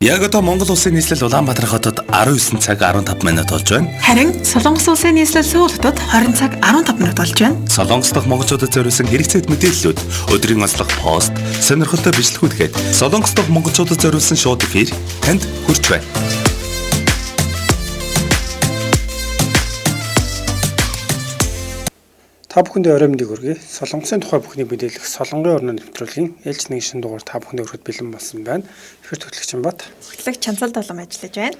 Яг одоо Монгол улсын нийслэл Улаанбаатар хотод 19 цаг 15 минут болж байна. Харин Солонгос улсын нийслэл Сөүл хотод 20 цаг 15 минут болж байна. Солонгос дахь монголчуудад зориулсан хэрэгцээт мэдээллүүд, өдрийн онцлог пост, сонирхолтой бичлэгүүдгээд Солонгос дахь монголчуудад зориулсан шууд эфир танд хүрч байна. Та бүхэндээ орой мэндийг хүргэе. Солонгосын тухай бүхнийг мэдээлэх Солонгын орны нэвтрүүлгийн ээлж нэг шин дугаар та бүхэндээ хүрэхэд бэлэн болсон байна. Эфир төгөлөгчин бат. Хөтлөгч Чанцал Долом ажиллаж байна.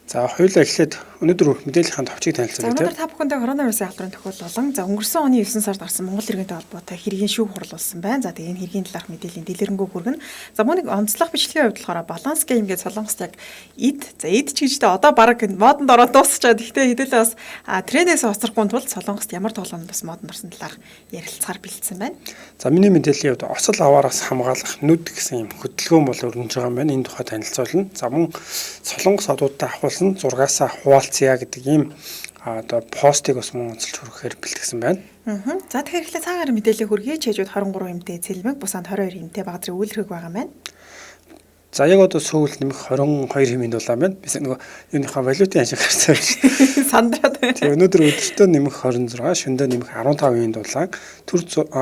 За хоёулаа эхлээд өнөөдөр мэдээллийн товчийг танилцуулъя. Өнөөдөр та бүхэндээ коронавирусын халдварын тохиол болон өнгөрсөн оны 9 сард гарсан Монгол иргэнтэй холбоотой хэргийн шүүх хурал болсон байна. За тэгээ энэ хэргийн талаарх мэдээллийн дэлгэрэнгүй хүргэнэ. За мөн нэг онцлог бичлэгийн хувьд болохоор баланс гейм гэж Солонгост яг эд ч гэжтэй одоо баг модонд ороод дуусчаад гэхдээ хэдүүлээ бас трендээс хоцрохгүй тулд Солонгост ямар тоглоомд бас модонд орсон талаар ярилцахаар бэлдсэн байна. За миний мэдээллийн хувьд осол аваараас хамгаалах нүд гэсэн юм хөдөлгөөн бол өрнөж байгаа юм байна. Энэ тухай танилцуулна. За мөн Солонгос одуудтай ахуулсан зургаасаа хуваалцъя гэдэг ийм одоо постыг бас мөн онцолж хүрэхээр бэлтгэсэн байна. За тэгэхээр эхлээд цаагаар мэдээлэл хүргэе. Чэжүүд 23 эмтэй цэлмэг, бусанд 22 эмтэй баг зэрэг үйлрэх байгаа юм байна. За яг одоо Сөүл нэмэх 22 хэмээн дулаан байна. Бид нөгөө юуныхаа валютын ашиг харсан байж сандраад байна. Тэгээ өнөөдөр өдөртөө нэмэх 26, шөнөдөө нэмэх 15 хэмээн дулаан төр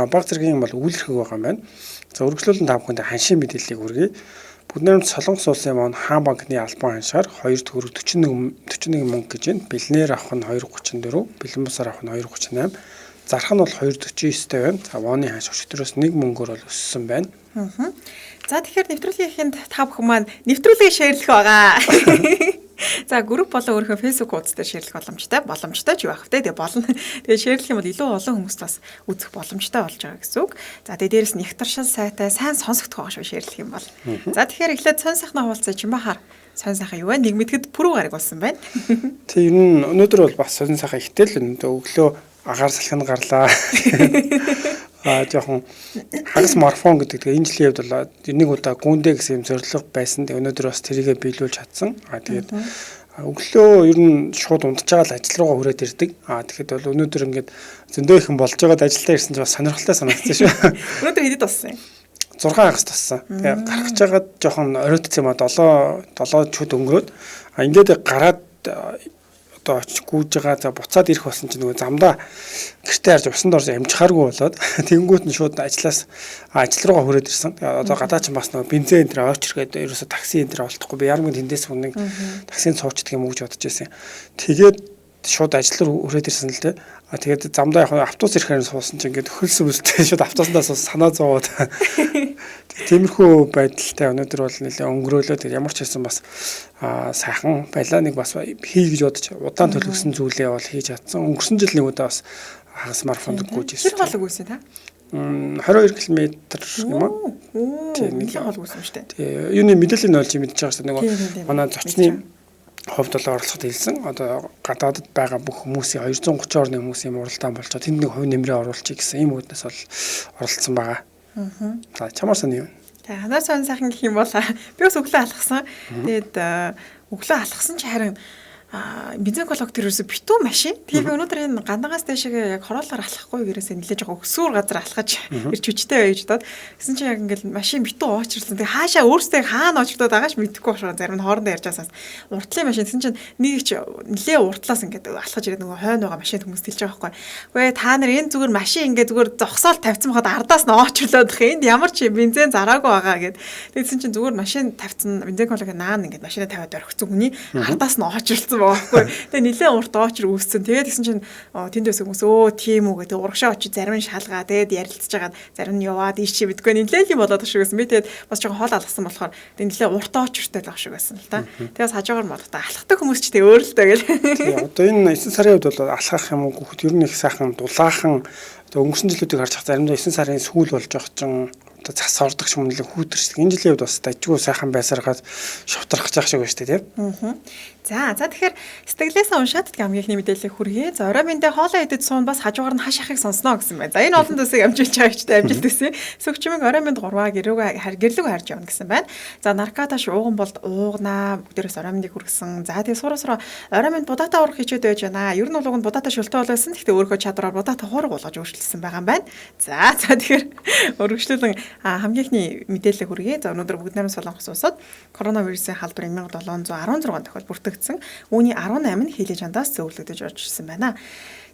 баг зэргийн бол үйлрэх байгаа юм байна. За үргэлжлүүлэн та бүхэнд ханшийн мэдээллийг хүргэе. Бүгд Солонгос улсын маань хаан банкны албан ханшаар 2.41 мөнгө гэж байна. Бэлнээр авах нь 2.34, бэлэн бусаар авах нь 2.38, зарах нь бол 2.49-тэй байна. За вооны ханш өчтөрөөс 1 мөнгөөр бол өссөн байна. За тэгэхээр нэвтрүүлгийнхэнд та бүхэн маань нэвтрүүлгийг шеэрлэх байгаа. За групп болон өөрийнхөө Facebook хуудас дээр шеэрлэх боломжтой ч юу ах вэ? Тэгээ болно. Тэгээ шеэрлэх юм бол илүү олон хүмүүст бас үзэх боломжтой болж байгаа гэсэн үг. За тэгээ дээрэс нь их туршил сайтай сайн сонсогдох байгаа шүү шеэрлэх юм бол. За тэгэхээр эхлээд сонь сайхны хуваалцаа Чимбахаар сонь сайхан юу вэ? Нэг мэдгэд пүрэв гараг болсон байна. Тэг ер нь өнөөдөр бол бас сонь сайхан ихтэй л өглөө агаар салхинд гарлаа. Жоохон хагас марафон гэдэг. Энэ жилийн хувьд бол нэг удаа гүндэ гэсэн юм зорилго байсан. Тэгээ өнөөдөр бас тэрийгэ биелүүлж чадсан. Тэгээд өглөө ер нь шууд унтж байгаа л ажил руугаа хүрээд ирдэг. Тэгэхэд бол өнөөдөр ингээд зөндөө ихэн болж байгаад ажилдаа ирсэн чинь бас сонирхолтой санагдсан шүү. Өнөөдөр хэдэд болсон юм? 6 хагас туссан. Тэгээ гарах жагаад жоохон оройтсон юм а 7 чуд өнгөрөөд ингээд гараад одоо гүйж байгаа. За буцаад ирэх болсон чинь нөгөө замдаа гэртээ харж усанд орж амжихааргүй болоод тэгэнгүүт нь шууд ажил руугаа хүрээд ирсэн. Одоо гадаа ч бас нөгөө бензин энэ ойчргээд ерөөсө такси энэ олдохгүй би ярмаг тэндээс нэг таксинд суучдаг юм уу гэж бодож байсан. Тэгээд шууд ажил руу хүрээд ирсэн л дээ. Тэгээд замдаа яг автобус ирэхээр суусан чинь ингээд хөлс мөлтэй шууд автобуснаас санаа зовоод тиймэрхүү байдалтай өнөөдөр бол нэлээ өнгөрөөлөө. Тэгээд ямар ч байсан бас сайхан байлаа. Нэг бас хий гэж бодож удаан төлөвсөн зүйлээ бол хийж чадсан. Өнгөрсөн жил нэг удаа бас хагас марафонд гүйж ирсэн. Тэр гол үгүйсэн та? 22 км юм уу? Тийм нэг гол үгүйсэн шүү дээ. Тэгээ юуны мэдээллийн ойлж мэдж байгаа шүү дээ. Нөгөө манай зочны хувьд бол оролцоход хэлсэн. Одоо гадаадд байгаа бүх хүмүүсийн 230 орны хүмүүсийн уралдаан болж байгаа. Тэнд нэг хувь нэмрээ оруулчих гэсэн ийм үднэс бол оролцсон байгаа. За чамаар сони юу? За ханаа сонь сайхан гэх юм бол би бас өглөө алхсан. Тэгээд өглөө алхсан чи харин бензин колог төрөөс битүү машин. Тэгээ би өнөөдөр энэ гандагаас дэшегээ яг хороолоор алхахгүй гэрээсээ нэлээж байгаа өксүүр газар алхаж ирч хүчтэй байж дод. Гэсэн чи яг ингээл машин битүү уучралсан. Тэгээ хаашаа өөрсдөө хаана очигдоод байгаач мэдэхгүй байна. Зарим нь хоорондоо ярьж байгаасаас уртлын машин гэсэн чинь нэг ч нэлээ уртлаас ингээд алхаж ирээд нөгөө хойно байгаа машин хүмүүс хэлж байгаа байхгүй. Үгүй та нар энэ зүгээр машин ингээд зүгээр зогсоол тавьсан байхад ардаас нь уучрлаад их энд ямар ч бензин зараагүй байгаа гэд. Тэгсэн чинь зүгээр машин тавьсан бензин колог наан ингээд машинаа тавиад орхисон хүний ардаас нь уучрлсан байхгүй. Тэгээ нилээн урт оочр үүссэн. Тэгээд гэсэн чинь тэндээс хүмүүс тийм үү гэдэг урагшаа очиж зарим нь шалгаа тэгээд ярилцж байгаад зарим нь яваад ийш чи мэдгүй нилээн юм болоод шиг байсан. Би тэгээд бас жоохон хоол алгасан болохоор тэгээд нилээн урт оочртай л шиг байсан л та. Тэгээс хажуугаар мод та алхдаг хүмүүс ч тэг өөр л даа гэл. Тэгээ одоо энэ 9 сарын үед бол алхах юм уу гүхэд ер нь их сайхан дулаахан өнгөрсөн жилүүдийг харж байгаа заримдаа 9 сарын сүүл болж байгаа чинь цас ордог ч юм уу хүүтэрч. Энэ жилийн үед бас дажгүй сайхан байсаргаад шавтрах гэж шиг байна шүү дээ тийм. За тэгэхээр сэтгэлээсээ уншаад гамгийнхний мэдээлэл хүргэе. За орой мэндэ хоолоо идэж суун бас хажуугаар нь хаш ахыг сонсноо гэсэн байна. За энэ олон төсийг амжилж байгаа ч амжилт төсөө. Сөгчмөг орой мэнд 3 гэрлүүг харж явна гэсэн байна. За наркоташ ууган болд уугнаа бүгдээрээс орой мэндийг хүргэсэн. За тэгээ сураа орой мэнд будаатай урах хичээд байж байна. Ер нь бол уганд будаатай шултаа болсон. Гэхдээ өөрийнхөө чадвараар будаатай хуурга болгож өөрчилсөн байгаа юм байна. За тэгэхээр өргөжлөлөн хамгийн ихний мэдээлэл хүргэе. За өнөөдөр бүгд найрамд Солонгос улсад коронавирусын халдвар 1716 тохиол бүртгэгдсэн. Үүний 18 нь хилээ жандаас зөвлөгдөж орж ирсэн байна.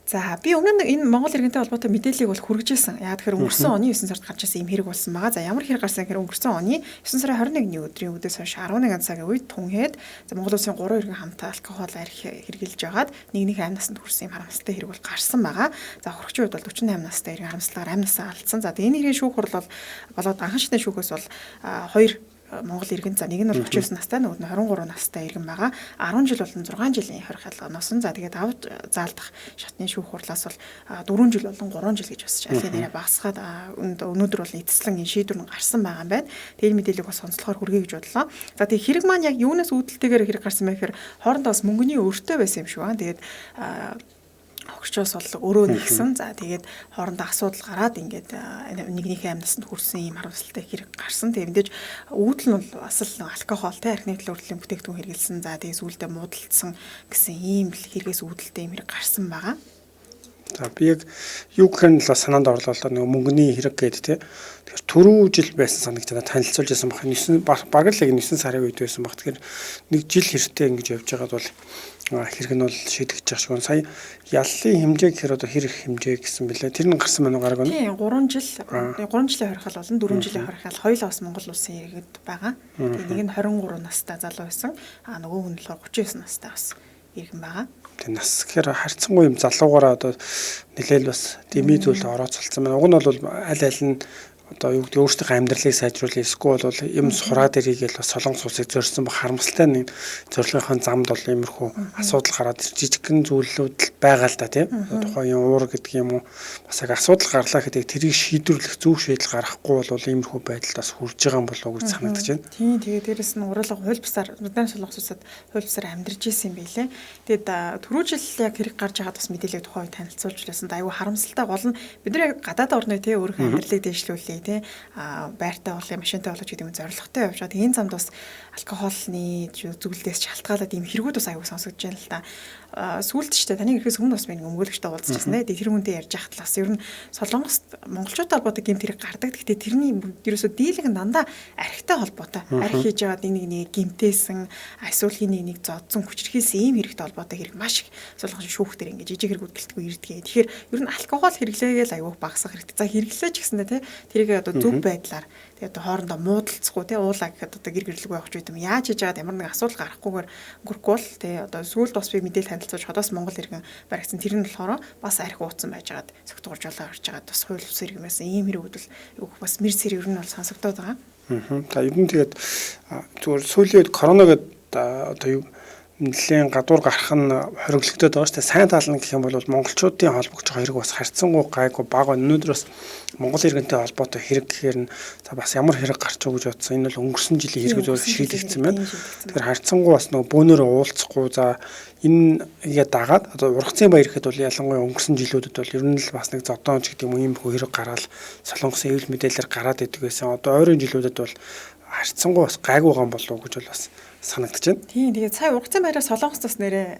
За би өмнө нь энэ Монгол иргэнтэй холбоотой мэдээллийг бол хүргэжсэн. Яг тэгэхээр өнгөрсөн оны 9 сард гарч ирсэн юм хэрэг болсон байгаа. За ямар хэрэг гарсан гэхээр өнгөрсөн оны 9 сарын 21-ний өдрийн үдээс хойш 11 цагийн үед Түнхэд Монгол улсын 3 иргэн хамтаа алкогол арх хэрглэж байгаад нэг амь насанд хүрсэн юм харамсалтай хэрэг бол гарсан байгаа. За хөрөгчийн үед бол 48 настай иргэн харамсалтаар амь насаа алдсан. За тэгээ энэний шүүх хурал бол болоод анхан шатны шүүхээс бол 2 Монгол иргэн за нэг нь бол 39 настай нөгөөд нь 23 настай иргэн байгаа. 10 жил болон 6 жилийн хорих ялганоос нь за тэгээд авч заалдах шатны шүүх хурлаас бол 4 жил болон 3 жил гэж басж аль нэрээ багасгаад өнөөдөр бол эцэслэн энэ шийдвэр нь гарсан байгаа юм байна. Тэгээд мэдээллийг бас онцлохоор хүргэе гэж бодлоо. За тэгээд хэрэг маань яг юунаас үүдэлтэйгээр хэрэг гарсан бэ гэхээр хоорондоо бас мөнгөний өртөө байсан юм шиг байна. Тэгээд хөгчөөс бол өөрөө нэгсэн. За тэгээд хоорондоо асуудал гараад ингээд нэгнийхээ амьдсанд хүрсэн юм харамсалтай хэрэг гарсан. Тэгээд мэдээж үүдэл нь бол бас л алкогол те архины төлөвлөлийн бүтээгдэхүүн хэрэгэлсэн. За тэгээд сүүлдээ муудалцсан гэсэн ийм л хэрэгээс үүдэлтэй юм хэрэг гарсан байгаа. За би яг юу гэхээр л санаанд орлоо нөгөө мөнгөний хэрэг гэдэг те. Тэгэхээр түрүү жил байсан санагдаад танилцуулж байсан баг. 9 баг л яг 9 сарын үед байсан баг. Тэгэхээр нэг жил хэрэг ингэж явж байгаад бол хэрэг нь бол шийдэгдэж байгаа шүү. Сая яллын хэмжээ гэхээр одоо хэрэг хэмжээ гэсэн бэлээ. Тэр нь гарсан байна уу гараг нь? Тийм 3 жилийн хорихол болон 4 жилийн хорихол хоёулаа бас Монгол улсын иргэд байгаа. Тэгээ нэг нь 23 настай залуу байсан. Нөгөө хүн болохоор 39 настай бас иргэн байгаа. Тэгээ нас гэхээр харьцангуй юм залуугаараа одоо нэлээл бас дэмий зүйлд орооцолцсон байна. Уг нь бол аль аль нь одоо юу гэдэг өөрсдийнхөө амьдралыг сайжруулах эсвэл бол юм сураад ирийгээл бас Солонгос улсыг зорьсон ба харамсалтай нэг зорилгынхон замд бол иймэрхүү асуудал гараад жижигхэн зүйлүүд байгаа л да тийм тухайн уур гэдэг юм уу бас яг асуудал гарлаа гэдэг тэрийг шийдвэрлэх зөв шийдэл гаргахгүй бол иймэрхүү байдалд бас хүрж байгаа юм болов уу гэж санагдаж байна. Тийм тэгээ дээрэс нь уруулга хууль бусаар Модерн Солонгос улсад хууль бусаар амьдарч ирсэн юм билэ. Тэгээд түрүү жил яг хэрэг гарч байгаад бас мэдээлэл тухайн үед танилцуулж байсан. Айгүй харамсалтай гол нь бид нар яг гадаад орны тий өөрийнхөө амьдралыг дэвшлүүлээ тий байртай болоо машинтай болоо гэдэг юм зорилготой явж байгаа. Энэ замд бас алкогольны зүйлдээс шалтгаалаад ийм хэрэгүүд бас аягүй сонсогдож байна л да. Сүүлд ч таны ирэхээс өмнө бас миний өмгөөлөгчтэй уулзчихсан тий. Тэр хүнтэй ярьж байхад бас ер нь Солонгост монголчуудтай холбоотой гэмт хэрэг гардаг. Гэхдээ тэрний ерөөсөө дийлэг нь дандаа архитай холбоотой. Архи хийж яваад нэг гэмтээсэн эсвэл нэг зодсон хүчрхийлсэн ийм хэрэгтэй холбоотой хэрэг маш их Солонгосын шүүхтэр ингээд жижиг хэрэгүүд гэлтгүй ирдгээ. Тэгэхээр ер нь алкогол хэрэглээгээл аягүй багасгах хэрэгтэй. За хэрэглээж гэсэндээ тий тэрийг одоо зөв байдлаар тэгээ одоо хоорондоо муудалцахгүй тий уулаа гэхэд одоо гэр гэрлэг байх ч юм яаж хийж байгаад ямар нэг асуудал гарахгүйгээр өнгөрөхгүй л тий одоо сүүлд бас би мэдээлэл танилцуулж ходоос Монгол иргэн баригдсан тэр нь болохоор бас архи ууцсан байж байгаад согтуурж олоо орж байгаад бас хууль бус иргэмээс ийм хэрэгүүд бол бас мэрсэр ер нь бол сонсогдоод байгаа. За ер нь тэгээд зүгээр сүүлийн үед корона гэдэг одоо юу нэлээд гадуур гарах нь хориглогдоод байгаа шүү дээ. Сайн тал нь гэх юм бол монголчуудын холбогдож байгаа хэрэг бас харьцангуй гайгүй бага. Өнөөдөр бас Монгол иргэнтэй холбоотой хэрэг гэхээр нь за бас ямар хэрэг гарч байгаа гэж бодсон. Энэ бол өнгөрсөн жилийн хэрэг зөв шийдэгдсэн байна. Тэгэхээр харьцангуй бас нөгөө бөөнөрөө уулзахгүй за энэ яа дагаад одоо ургацын баяр гэхэд бол ялангуяа өнгөрсөн жилүүдэд бол ер нь л бас нэг зодоонч гэдэг юм ийм хэрэг гараад Солонгосын эвлэл мэдээлэлээр гараад идэг байсан. Одоо ойрын жилүүдэд бол харьцангуй бас гайгүй байгаа юм болов уу гэж бол бас санагдаж байна. Тийм тэгээд сая ургацын баяраа Солонгост бас нэрээ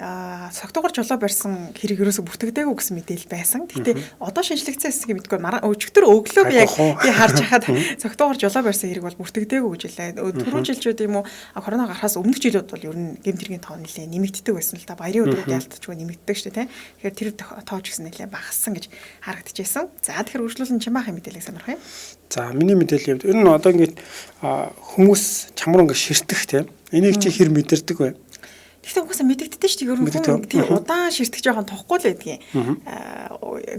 согтуугаар жолоо барьсан хэрэг ерөөсө бүртгэдэггүй гэсэн мэдээлэл байсан. Гэхдээ одоо шинжлэгдсэн хэсгийг мэдгүй өчигдөр өглөө би яг би харж хахад согтуугаар жолоо барьсан хэрэг бол бүртгэдэггүй гэж хэлээ. Түрүү жилчүүд юм уу корона гарахаас өмнөх жилүүд бол ер нь гэмт хэргийн тоо нэлээ нэмэгддэг байсан л да. Баярын өдрүүд ялтчгүй нэмэгддэг шүү дээ. Тэгэхээр тэр тоо ч гэсэн нэлээ багассан гэж харагдчихсэн. За тэгэхээр үргэлжлүүлэн чимээхэн мэдээлэл сонирх юм. За миний мэдээлэл ер нь одоо ингээд хүмүүс чамруу ингээд ширтэх тийм энийг чи хэр мэдэрдэг вэ? Гэхдээ угаасаа мэдэгддэг шүү дээ. Ер нь хүн тийм удаан ширтэх жоохон тохгүй л байдгийг.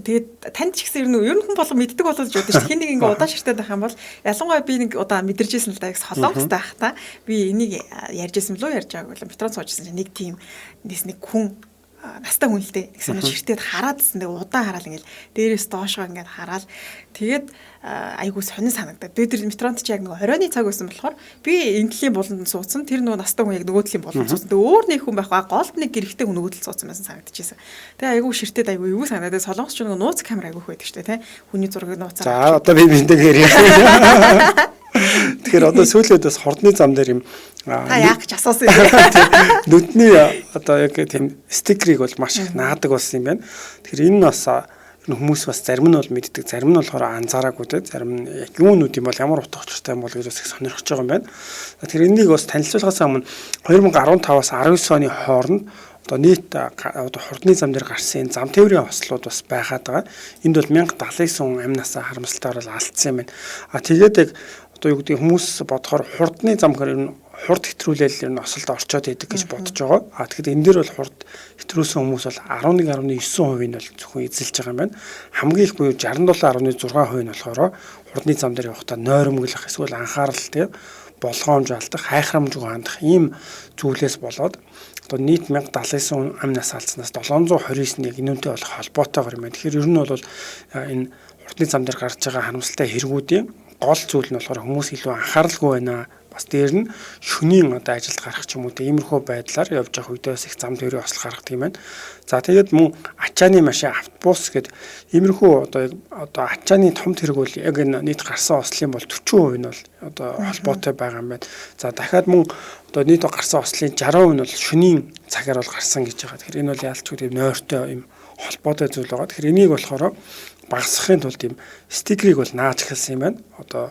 Тэгээд танд ч гэсэн ер нь хүн болго мэддэг болоо гэж бодож шүү дээ. Хин нэг ингээ удаан ширтээд байх юм бол ялангуяа би нэг удаа мэдэрчээсэн л да. Яг Солонгостой байх та. Би энийг ярьжсэн болов ярьж байгааг бол метрон суужсэн чинь нэг тийм нэг хүн настай хүн л дээ. Тэгсэн ширтээд хараад гэсэн. Тэгээ удаан хараад ингээл дээрээс доошоо ингээд хараад тэгээд айгуу сонин санагдаад. Тэгээд тэр метронд чи яг нэг 20-ны цаг байсан болохоор би энэ талын буланд суудсан. Тэр нөгөө настай хүн яг нөгөө талын буланд суудсан. Тэгээ өөр нэг хүн байх ба голд нэг гэрэгтэй хүн нөгөө тал суудсан байсан санагдчихсэн. Тэгээ айгуу ширтээд айгуу юу санагдаад Солонгос ч нөгөө нууц камер айгуу байдаг шүү дээ, тэ. Хүний зургийг нууцаар. За одоо би мэдээгээр яа. Тэгэхээр одоо сүүлээд бас хордны зам дээр юм та яах гэж асуусан юм. Нүдний одоо яг тийм стикерийг бол маш их наадаг болсон юм байна. Тэгэхээр энэ бас хүмүүс бас зарим нь бол мэддэг, зарим нь болохоор анзаараагүй те. Зарим нь яг юунууд юм бол ямар утга учиртай юм бол гэж бас их сонирхож байгаа юм байна. Тэгэхээр энийг бас танилцуулахаас өмнө 2015-аас 19 оны хооронд одоо нийт одоо хурдны зам дээр гарсан зам тээврийн ослууд бас байгаад байгаа. Энд бол 1079 амнасаа харамсалтайгаар алдсан юм байна. Тэгээд яг одоо юу гэдэг хүмүүс бодохоор хурдны зам гэхээр хурд хэтрүүлэл ер нь осолд орчоод идэг гэж бодож байгаа. Тэгэхээр энэ дээр бол хурд хэтрүүлсэн хүмүүс бол 11.9% нь бол зөвхөн эзэлж байгаа юм байна. Хамгийн их буюу 67.6% нь болохоор хурдны зам дээр явахдаа нойрмоглох эсвэл анхаарал тийм болгоомж алдах, хайхрамжгүй хандах ийм зүйлээс болоод одоо нийт 1079 амнаас алдснаас 729-ийг энүүнтэй болох холбоотойгоор юм байна. Тэгэхээр ер нь бол энэ хурдны зам дээр гарч байгаа харамсалтай хэрэгүүдийн гол зүйл нь болохоор хүмүүс илүү анхааралгүй байна. Бас дээр нь шөнийн одоо ажилд гарах ч юм уу тиймэрхүү байдлаар явж явах үедээ их зам тээврийн осол гаргадаг юм байна. За тэгээд мөн ачааны машин автобус гэдэг иймэрхүү одоо ачааны том тэрэг бол яг энэ нийт гарсан ослын бол 40% нь бол одоо холбоотой байгаа юм байна. За дахиад мөн одоо нийт гарсан ослын 60% нь бол шөнийн цагаар бол гарсан гэж байгаа. Тэгэхээр энэ бол яалтчгүй тийм нойртой юм холбоотой зүйл байгаа. Тэгэхээр энийг болохоор багасгахын тулд ийм стикерийг бол нааж эхэлсэн юм байна. Одоо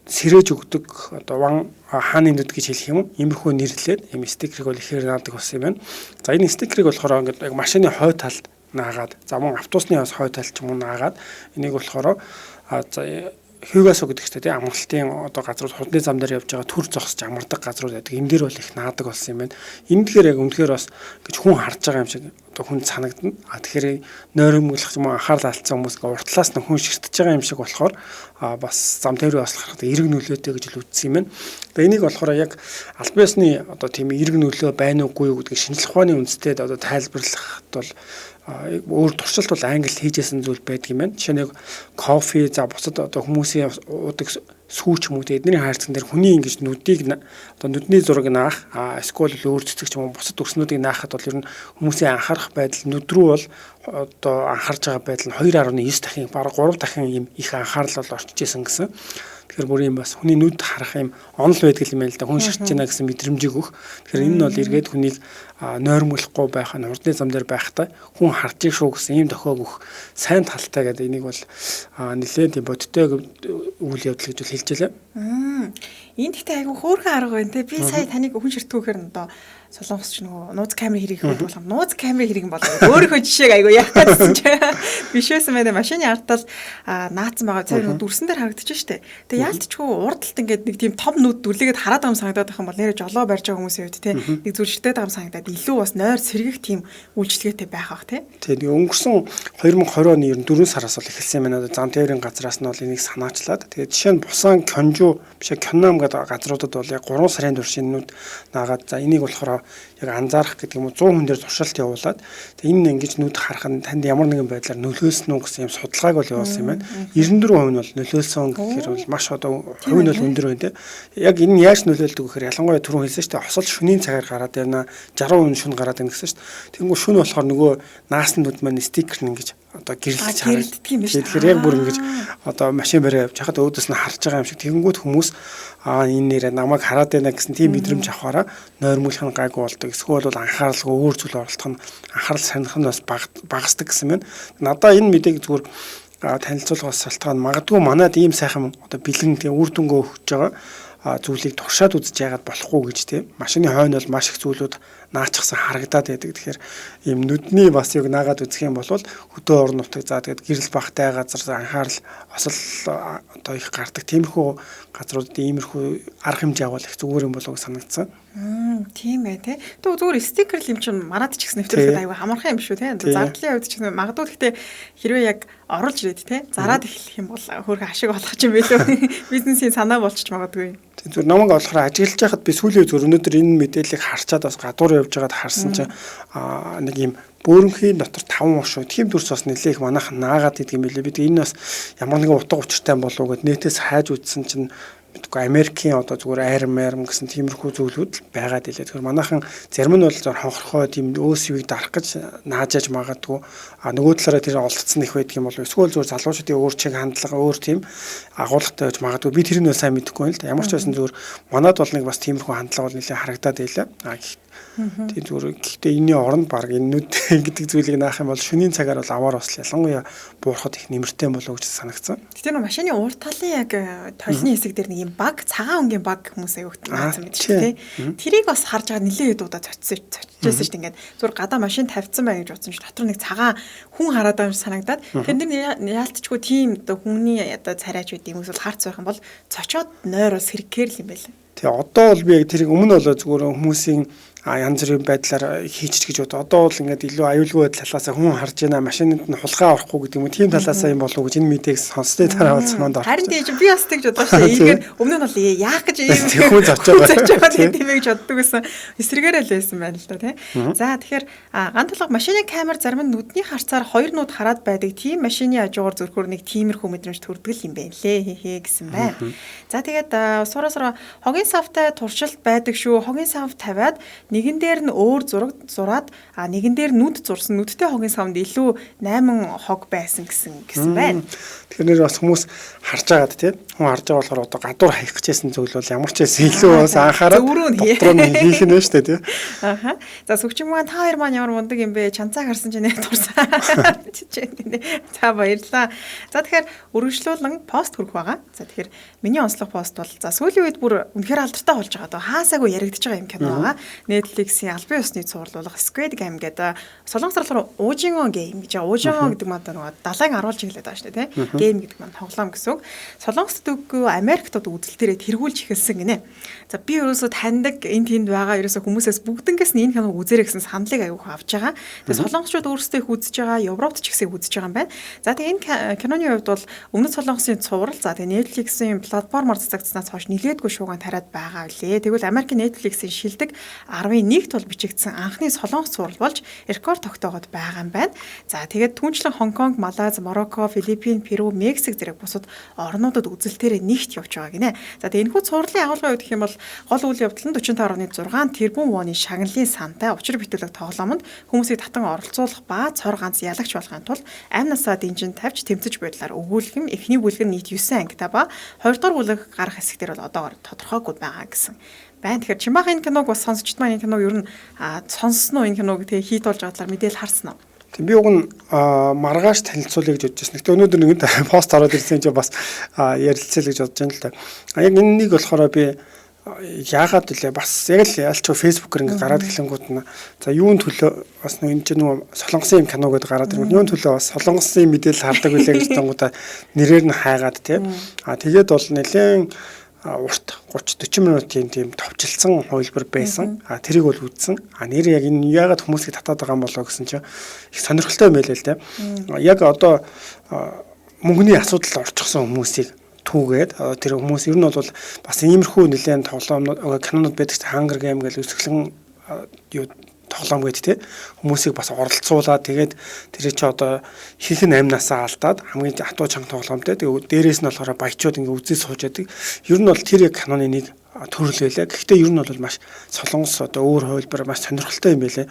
сэрэж өгдөг одоо ван хааны нүд гэж хэлэх юм. Иймэрхүү нэрлээд ийм стикерийг бол ихээр наадаг болсон юм байна. За энэ стикерийг болохоор ингээд яг машины хой талд наагаад, за мөн автобусны бас хой талд ч юм уу наагаад энийг болохоор Хьюгасо гэдэг чинь тийм амралтын одоо газрууд хурдны зам дээр явж байгаа төр зогсож амардаг газрууд байдаг. Энэ дээр бол их наадаг болсон юм байна. Энэ тэгэхээр яг үнэхээр бас гэж хүн харж байгаа юм шиг одоо хүн санагдана. Тэгэхээр нойрмоглох юм анхаарал алдсан хүмүүс урт талаас нь хүн ширтэж байгаа юм шиг болохоор бас зам тээврийн осол гарахад эрг нөлөөтэй гэж л үзсэн юм байна. Тэгээ энийг болохоор яг аль биесны одоо тийм эрг нөлөө байна уугүй юу гэдгийг шинжлэх ухааны үндэстэд одоо тайлбарлахад бол өөр туршилт бол англид хийжсэн зүйл байдаг юм байна. Жишээ нь кофе за бусад одоо хүмүүсийн уудаг сүүч юм уу эдний хайрцаг дээр хүний ингэж нүдийг одоо нүдний зураг наах эсвэл өөр цэцэг ч юм уу бусад өрснүүдийг наахад бол ер нь хүмүүсийн анхаарах байдал нүд рүү бол одоо анхаарж байгаа байдал нь 2.9 дахин бараг 3 дахин юм их анхаарал бол орчиж исэн гэсэн. Тэгэхээр бүр юм бас хүний нүд харах юм онол байдаг юм байна л да. Хүн ширч байна гэсэн мэдрэмжийг өгөх. Тэгэхээр энэ нь бол эргээд хүнийг нойрмоглохгүй байх нь хурдны зам дээр байхдаа хүн харж их шүү гэсэн ийм дохиог өгөх сайн талтай гэдэг энийг бол нэлээд тийм бодтой үйл явдал гэж хэлж байлаа. Энд ихтэй айгүй хөөрхөн арга байна те. Би сая таныг хүн ширтгүүхээр нь одоо Солонгосч нөгөө нууц камер хэрэг их болох. Нууц камер хэрэг бол өөрийнхөө жишээг айгүй яах гэсэн чи биш байсан байна. Машины артал наацсан байгаа. Цаа нөгөө дүрсэн дээр харагдчих штэ. Тэгээ яалтчгүй урд талд ингээд нэг тийм том нүд дүрлэгээд хараад байгаа юм санагдаад байх юм бол нэрэ жолоо барьж байгаа хүмүүсийн үед те. Нэг зүр ширтээд байгаа юм санагдаад илүү бас нойр сэргэх тийм үйлчлэгээтэй байх бах те. Тэгээ өнгөрсөн 2020 оны 4 сараас бол эхэлсэн юм байна. Зам тээврийн газраас нь бол энийг санаачлаад. Тэгээ жишээ нь Бусан, Кёнжу биш Кённам гэдэг газруудад бол яг 3 сарын туршиннууд наагаад за энийг болохоор яг анзаарах гэдэг юм уу 100 хүн дээр туршилт явуулаад энэ ингэж нүд харах нь танд ямар нэгэн байдлаар нөлөөлсөн үү гэсэн юм судалгааг бол явуулсан юм байна. 94% нь бол нөлөөлсөн гэхээр бол маш одоо хувь нь бол өндөр байна те. Яг энэ нь яаж нөлөөлдөг гэхээр ялангуяа түрүүн хэлсэн шүү дээ осол шөнийн цагаар гараад байна 60% шөнө гараад байна гэсэн шүү дээ. Тэнгүү шөнө болохоор нөгөө наасан нүд маань стикер нь ингэж одоо гэрлэж харагддаг юм байна. Тэгэхээр яг бүр ингэж одоо машин бариа явж хахад өөдөөс нь харж байгаа юм шиг тэгэнгүүт хүмүүс энэ нэрээ намайг хараад байна гэсэн тийм мэдрэмж авахаараа нойрмоглох нь гайгүй болдог. Эсвэл бол анхааралгүй өөр зүйл оролдох нь анхаарал сандах нь бас багасдаг гэсэн байна. Надаа энэ мэдээг зүгээр танилцуулгаас шалтгаан магадгүй манад ийм сайхан одоо бэлэн тийм үр дүнгөө өгч байгаа зүйлийг туршаад үзэж яагаад болохгүй гэж тийм машины хойно бол маш их зүйлүүд наачсан харагдаад байдаг. Тэгэхээр ийм нүдний бас яг наагаад үзэх юм бол хөдөө орон нутаг за тэгээд гэрэл багтай газар анхаарал осол одоо их гардаг. Тиймэрхүү газруудад иймэрхүү арга хэмжээ авал их зүгээр юм болов уу санагдсан. Тийм ээ тий. Тэгвэл зүгээр стикер юм чинь мараад ч гэсэн нэвтрүүлэхэд аюу хамархан юм шүү тий. Зардлын хувьд ч гэсэн магадгүй гэхдээ хэрвээ яг оруулж ирээд тий. Зараад эхлэх юм бол хөөрхөн ашиг олох юм билүү. Бизнесийн санаа болчих магадгүй. Зүгээр намайг болохоор ажиглаж байхад би сүүлийн зүгээр өнөөдөр энэ мэдээллийг харчаад бас гадуур явж байгаад харсан чинь нэг юм бөөрөнхийн дотор 5 ушуу тийм дүрс бас нэлээх манайхан наагаад идэг юм билээ. Бид энэ бас ямар нэгэн утга учиртай болов уу гэд нэтээс хайж үзсэн чинь мэдгүй Америкийн одоо зүгээр айрам гэсэн тиймэрхүү зүйлүүд байгаад илээ. Тэгэхээр манайхан зарим нь бол зөр хонхорхой тийм өөсвийг дарах гэж наажааж магадгүй. Нөгөө талаараа тэр олдсон их байдаг юм бол эсвэл зүгээр залуучуудын өөр чиг хандлага өөр тийм агуулгатай байж магадгүй. Би тэрийг сайн мэдэхгүй юм л да. Ямар ч байсан зүгээр манад бол нэг бас тиймэрхүү хандлага бол нэлээ харагдаад илээ. Тэгээд зүгээр гэхдээ энэний оронд баг энэнүүд гэдэг зүйлийг наах юм бол шөнийн цагаар бол аваар бас ялангуяа буурахад их нэмэртэй болов гэж санагдсан. Тэгтээ нөө машины урд талын яг толны хэсэг дээр нэг юм баг, цагаан өнгийн баг хүмүүс аюулт наацсан байдаг шүү дээ. Тэрийг бас харж байгаа нэлээд удаа цочижсэн шүү дээ. Ингээд зүгээр гадаа машин тавьсан байна гэж бодсон чинь дотор нэг цагаан хүн хараад байгаа юм санагдаад тэр яалтчгүй тийм оо хүний одоо царайч байд юм эсвэл харц байх юм бол цочоод нойроос хэрэгхээр л юм байлаа. Тэгээ одоо бол би яг тэрийг өмнө болоо зүгээр хүмүүсийн янз бүрийн байдлаар хийчих гэж бод. Одоо бол ингээд илүү аюулгүй талаасаа хүн харж байна, машинд нь хулгай орохгүй гэдэг юм уу, тийм талаасаа юм болов уу гэж энэ мэдээ сонсдоо дараа бол санаанд орсон. Харин тийм би бас тэгж бодож байна. Ийгээр өмнө нь бол яах гэж ийм хүн зочоод тийм ээ гэж боддог гэсэн эсрэгээрээ л байсан байна л да тий. За тэгэхээр ган толгой машины камер зарим нь нүдний харцаар хоёр нүд хараад байдаг тийм машины хажуугаар зөрхөр нэг тиймэрхүү мэдрэмж төрдөг юм байна лээ гэсэн байна. За тэгээд сураа хогийн савтай туршилт байдаг шүү. Хогийн сав тавиад нэгэн дээр нь өөр зураг зураад нэгэн дээр нүд зурсан нүдтэй хогийн савнд илүү 8 хог байсан гэсэн байна. Тэгэхээр бас хүмүүс харж байгаад тийм хүн харж байгаа болохоор одоо гадуур хаях гэжсэн зүйл бол ямар ч байсан илүү бас анхаарал дотроо нь хийх нь шүү дээ тийм. Аха. За сүгчэн маань та хоёр маань ямар мундаг юм бэ? Чанцааг харсан чинь турсан. За баярлаа. За тэгэхээр өргөжлүүлэн пост хүрэх байгаа. За тэгэхээр миний онцлог пост бол за сүүлийн үед бүр үнэхээр алдартай болж байгаа. Хаасаагүй яригдчихэж байгаа юм кино байгаа. Netflix-ийн албан ёсны цувралуулах Squid Game гэдэг солонгосоор уужингон гейм гэж уужингон гэдэг маань нөгөө далайн аруулж иглээд байгаа шүү дээ тийм. Гейм гэдэг маань тоглоом гэсэн үг. Солонгост үгүй Америкт үзэлтээрээ тэргүүлж эхэлсэн гинэ. За би ерөөсөө таньдаг энэ тэнд байгаа ерөөсөө хүмүүсээс бүгднгээс нь энэ киног үзээрэй гэсэн саналыг аяух авч байгаа. Тэгээ солонгосчууд өөрсдөө их үзэж байгаа, Европт ч ихсээ үзэж байгаа юм байна. За тэгээ энэ киноны хувьд бол өмнөд солонгосын цуврал за тэгээ Netflix-ийн платформоор цацагдсанаас хойш нилээдгүй шууган тариад байгаа үлээ. Тэгвэл Америкийн Netflix-ийн шилдэг 11-т бол бичигдсэн анхны солонгос цуврал болж рекорд тогтоогод байгаа юм байна. За тэгээд түүнчлэн Хонконг, Малайз, Марокко, Филиппин, Перу, Мексик зэрэг бусад орнуудад үзэлтээрээ нэгт явж байгаа гинэ. За тэгээд энэхүү цувралын агуулгын үед гэх юм бол гол үйл явдал нь 45.6 тэрбум воны шагналын сантай учир бүтээлэг тоглоомонд хүмүүсийг татан оролцуулах ба цор ганц ялагч болохын тулд амь насаа дэнжин тавьж тэмцэж байдлаар өгүүлэм эхний бүлэг нь нийт 9 ангитай ба хоёрдугаар бүлэг гарах хэсгээр бол одоогоор тодорхойгүй байгаа гэсэн байна. Тэгэхээр чимаах энэ киног бас сонсчт маань энэ киног ер нь сонссноо энэ киног тэгээ хийд болж байгаа талаар мэдээлэл харсан уу? Тэг би уг нь маргааш танилцуулъя гэж бодож байсан. Гэтэ өнөөдөр нэгэн пост ороод ирсэн чинь бас ярилцъя гэж бодож байна л да. Яг энэ нэг болохоор би яагаад вэ бас яг л ялч фэйсбүүкээр ингээд гараад эхлэнгүүд нь за юун төлөө бас энэ чинь нөгөө солонгосын юм кино гэдээ гараад ирэнгүүт юун төлөө бас солонгосын мэдээлэл хардаг үлээ гэж тангуудаа нэрээр нь хайгаад тийм тэгээд бол нэлээд урт 30-40 минутын тийм товчлсон хувилбар байсан. Тэрийг бол үзсэн. Нэр яг энэ яагаад хүмүүсийг татаад байгаа юм болоо гэсэн чинь их сонирхолтой байлээ л тийм. Яг одоо мөнгөний асуудал орчихсон хүмүүсийг түүгээд тэр хүмүүс ер нь бол бас иймэрхүү нэлээд тоглоомнууд кинонууд байдаг ч Hunger Game гэж өсгөлэн юу тоглоом гэдэг тийм хүмүүсийг бас оролцуулаад тэгээд тэр чи одоо хийх нь амнасаа алдаад хамгийн хатуу чанга тоглоомтой тэгээд дээрээс нь болохоор баячууд ингээ үзээ сууж яадаг. Ер нь бол тэр яг киноны нэг төрөл байлаа. Гэхдээ ер нь бол маш солонгос одоо өөр хувилбар маш сонирхолтой юм байлаа.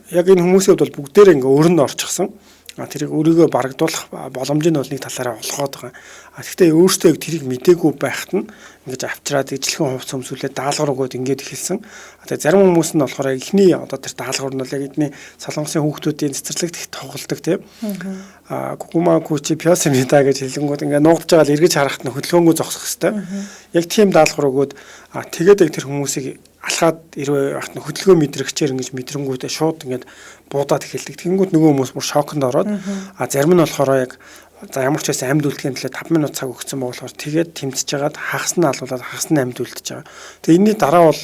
Яг энэ хүмүүсийн хувьд бол бүгдээрээ ингээ өрөнд орчихсон. Тэрийг өөрийгөө барагдуулах боломж нь бол нэг талаараа олгоод байгаа. Гэхдээ өөртөө тэрийг мдээгүй байхад нь ингэж авчраад ижлэхэн хувц өмсүүлээд даалгавар өгөөд ингэж эхэлсэн. Тэгээ зарим хүмүүс нь болохоор эхний одоо тэр даалгавар нь бол яг эдний солонгосын хүүхдүүдийн цэцэрлэгт их тоглолдог тийм. Кукума кучи пиосимита гэж хэлэнгүүд ингээ нуугдж байгаа л эргэж харахад нь хөдөлгөөнгөө зогсох хэвээр. Яг тийм даалгавар өгөөд тэгээд тэр хүмүүсийг алхаад ирвэ ахт хөдөлгөөн мэдрэгчээр ингэж мэдрэнгүүтээ шууд ингэж буудаад эхэлдэг. Тэнгүүд нөгөө хүмүүс бүр шоконд ороод зарим нь болохоор яг за ямар ч байсан амьд үлдэхин төлөө 5 минут цаг өгсөн болохоор тэгээд тэмцэж жагаад хагас нь алуулаад хагас нь амьд үлдэж байгаа. Тэгээ энэний дараа бол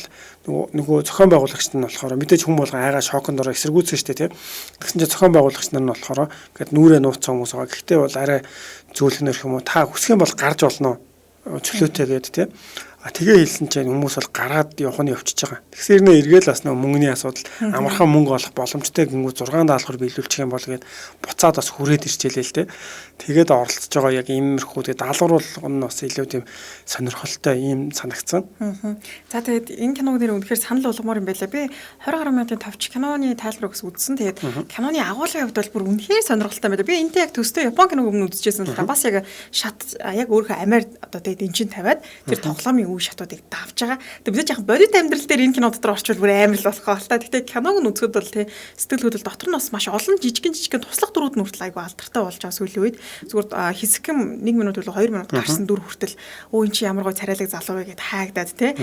нөгөө зохион байгуулагчид нь болохоор мэдээж хүмүүс болгон айгаа шоконд ороо эсэргүүцсэн шүү дээ тийм. Тэгсэн чинь зохион байгуулагч нар нь болохоор ингээд нүрээ нууцсан хүмүүс байгаа. Гэхдээ бол арай зөөлхнөр юм уу та хүсэх юм бол гарч болно чөлөөтэй гэдэг тийм. Тэгээ хэлсэн чинь хүмүүс бол гараад явах нь явчихж байгаа. Тэгсээр нэ эргээл бас нөгөө мөнгөний асуудал амархан мөнгө олох боломжтой гингүү 6 даалгавар биелүүлчих юм бол гээд буцаад бас хүрээд ирчээлээ л те. Тэгээд оролцож байгаа яг иймэрхүү тэгээд даалгавар болгоно бас илүү тийм сонирхолтой ийм санагдсан. За тэгээд энэ киног нэр үнэхээр санал болгомоор юм байлаа. Би 20 гаруй минутын товч киноны тайлбар өгс үзсэн. Тэгээд киноны агуулгын хувьд бол бүр үнэхээр сонирхолтой байлаа. Би энтэй яг төстэй Япон киног өмнө үзчихсэн л та бас яг шат яг өөрөө Америк одоо тэгээд эн чин тавиад тэр тоглоомын үе шатуудыг давж байгаа. Тэгээ бид яг бодит амьдрал дээр энэ кино дотор орчвол бүр амар л болох байх л та. Гэтэ киног нь үзэхэд бол тий сэтгэл хөдлөл дотор нь бас маш олон жижигэн туслах дөрүүд нь хүртэл айгүй алдартай болж байгаа сүүлийн үед. Зүгээр хэсэгэн 1 минут болоо 2 минут гарсан дүр хүртэл өө эн чи ямар гой царайлаг залуу вэ гэд хайгдаад тий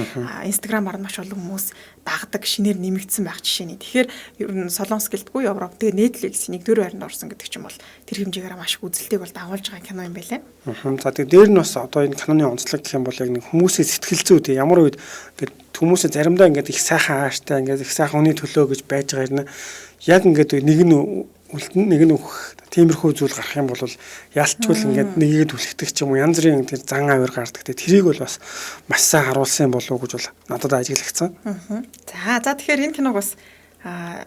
инстаграмаар маш олон хүмүүс дагдаг шинээр нэмэгдсэн байх жишээний. Тэгэхээр ер нь Солонгос гэлтгүй Европ тэгээ Netflix нэгдүгээр байранд орсон гэдэг ч юм бол тэр хэмжээгээр маш их үзэлтийг бол дагуулж байгаа кино юм байлаа. За тэгээ дээр нь бас одоо энэ киноны онцлог гэх юм бол яг нэг хүмүүсийн сэтгэл зүй тий ямар үед ингээд хүмүүсээ заримдаа ингээд их сайхан ааштай ингээд их сайхан хүний төлөө гэж байж байгаа юм. Яг ингээд нэг нь үлдэн нэг нь өөх тиймэрхүү зүйл гарах юм бол ялчгүй ингээд нэгийг түлхдэг ч юм уу янз бүрийн тэр зан авир гардаг. Тэрийг бол бас маш сайн харуулсан болов уу гэж бол надад ажиглагцсан. За тэгэхээр энэ киног бас